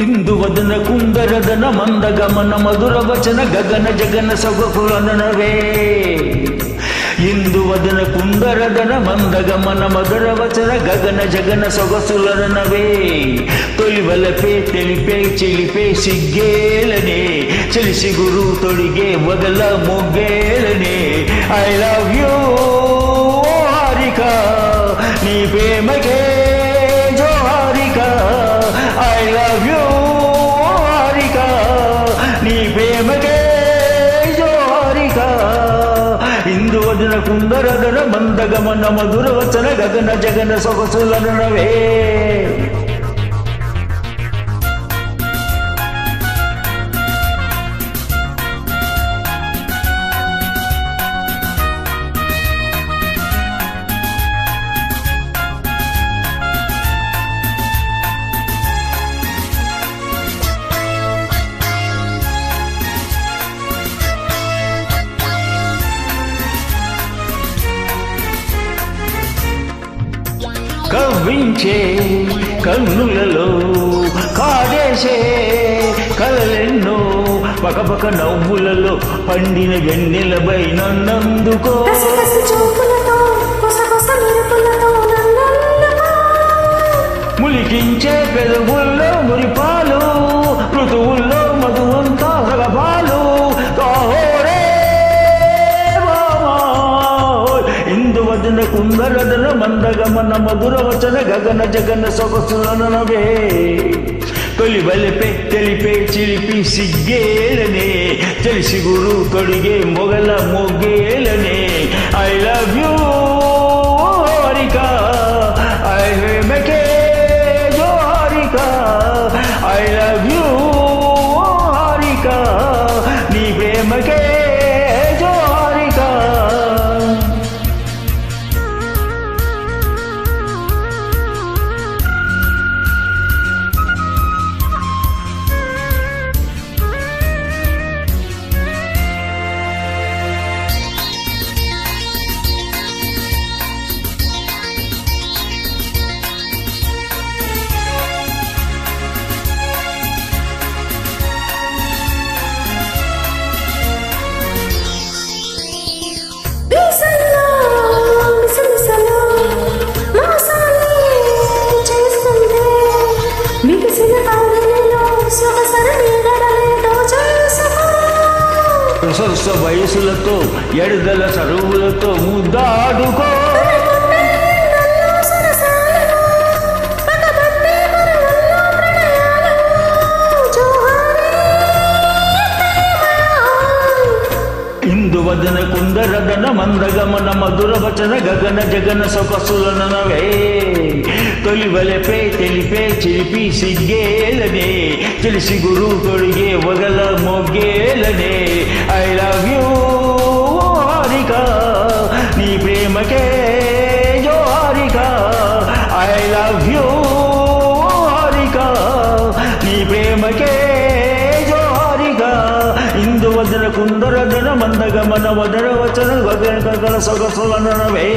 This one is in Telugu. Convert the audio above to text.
ಇಂದುವದನ ಕುಂದರದನ ಮಂದಗಮನ ಮಧುರ ವಚನ ಗಗನ ಜಗನ ಸೊಗಸುಲನವೇ ಇಂದುವದನ ಕುಂದರದನ ಮಂದಗಮನ ಮಧುರ ವಚನ ಗಗನ ಜಗನ ಸೊಗಸುಲನವೇ తొలివలపే తెలిపే చిలిపే సిగ్గేలనే చెలిసి గురు తొడిగే వదల మొగ్గేలనే ఐ లవ్ యూ హారిక నీ ప్రేమకే జోహారిక ఐ లవ్ యూ హారిక నీ ప్రేమకే జోహారిక ఇందువదన కుందరదన మందగమన మధుర వచన గగన జగన సొగసులనవే కవ్వించే కన్నులలో కాదేసే కలలెన్నో పకపక నవ్వులలో పండిన వెన్నెలపై నన్నందుకో ములికించే పెదవుల్లో మురిపాలు ఋతువుల్లో మధువంతా సగపాలు ఇందువదన కుందరదన మందగమన మధుర వచన గగన జగన సొగసులనవే తొలి వలపే తెలిపే చిలిపి సిగ్గేలనే తెలిసి గురు తొడిగే మొగల మొగ్గేలనే ఐ లవ్ యూ హారిక ఐ ప్రేమకే జోహారిక ఐ లవ్ యూ హారిక నీ ప్రేమకే జోహారిక సొగస వయసులతో ఎడుదల సరువులతో ముద్దాడుకో ఇందువదన కుందరదన మందగమన మధుర వచన గగన జగన సొగసులనవే తొలి వలపే తెలిపే చిలిపి సిగ్గేలనే తెలిసి గురు తొడిగే వగల మొగ్గేలనే ఐ లవ్ యూ హారిక నీ ప్రేమకే జోహారిక ఐ లవ్ యూ హారిక నీ ప్రేమకే జోహారిక ఇందువదన కుందరదన మందగమన మధుర వచన గగన సొగసులనవే